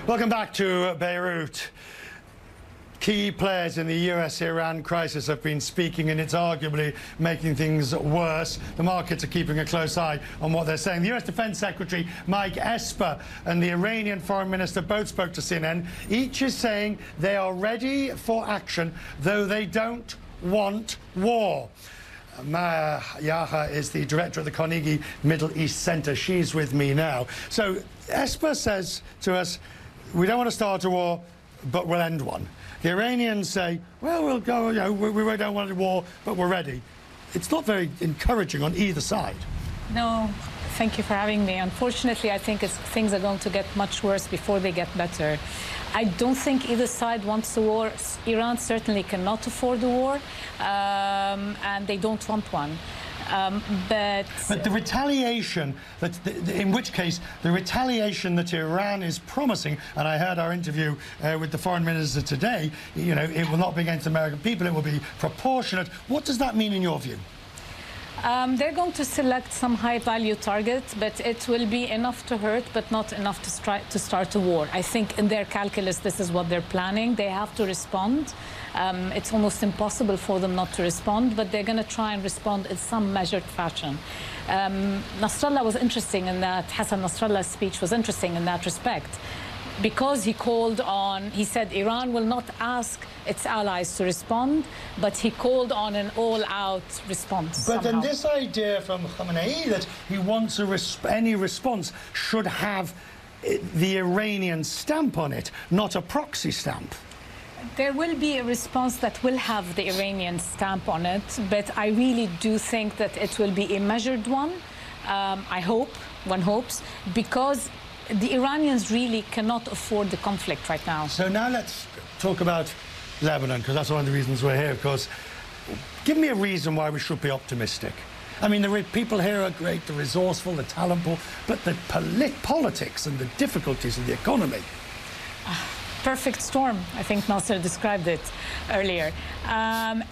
Welcome back to Beirut. Key players in the US-Iran crisis have been speaking, and it's arguably making things worse. The markets are keeping a close eye on what they're saying. The US Defense Secretary, Mike Esper, and the Iranian Foreign Minister both spoke to CNN. Each is saying they are ready for action, though they don't want war. Maha Yahya is the director of the Carnegie Middle East Center. She's with me now. So Esper says to us, we don't want to start a war, but we'll end one. The Iranians say, well, we'll go, we don't want a war, but we're ready. It's not very encouraging on either side. No, thank you for having me. Unfortunately, I think things are going to get much worse before they get better. I don't think either side wants a war. Iran certainly cannot afford a war, and they don't want one. But the retaliation, in which case, the retaliation that Iran is promising, and I heard our interview with the foreign minister today, it will not be against American people, it will be proportionate. What does that mean in your view? They're going to select some high-value targets, but it will be enough to hurt, but not enough to start a war. I think in their calculus, this is what they're planning. They have to respond. It's almost impossible for them not to respond, but they're going to try and respond in some measured fashion. Nasrallah was interesting in that, Hassan Nasrallah's speech was interesting in that respect, because he called on, he said Iran will not ask its allies to respond, but he called on an all-out response. But somehow. then this idea from Khamenei that he wants any response should have the Iranian stamp on it, not a proxy stamp. There will be a response that will have the Iranian stamp on it, but I really do think that it will be a measured one. I hope, one hopes, because the Iranians really cannot afford the conflict right now. So now let's talk about Lebanon, because that's one of the reasons we're here, of course. Give me a reason why we should be optimistic. I mean, the people here are great, the resourceful, the talentful, but the politics and the difficulties of the economy. Perfect storm, I think Nasser described it earlier.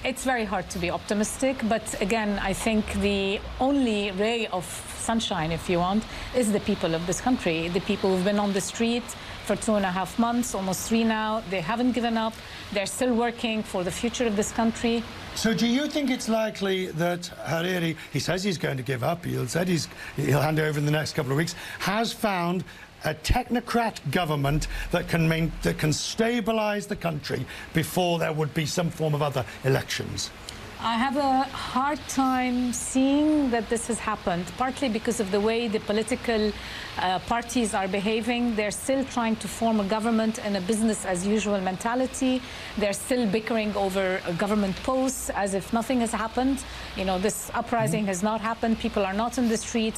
It's very hard to be optimistic, but again, I think the only ray of sunshine, if you want, is the people of this country. The people who've been on the street for 2.5 months, almost 3 now. They haven't given up. They're still working for the future of this country. So do you think it's likely that Hariri, he says he's going to give up, he'll hand over in the next couple of weeks, has found a technocrat government that can stabilise the country before there would be some form of other elections? I have a hard time seeing that this has happened, partly because of the way the political parties are behaving. They're still trying to form a government in a business-as-usual mentality. They're still bickering over government posts as if nothing has happened. This uprising has not happened. People are not in the streets.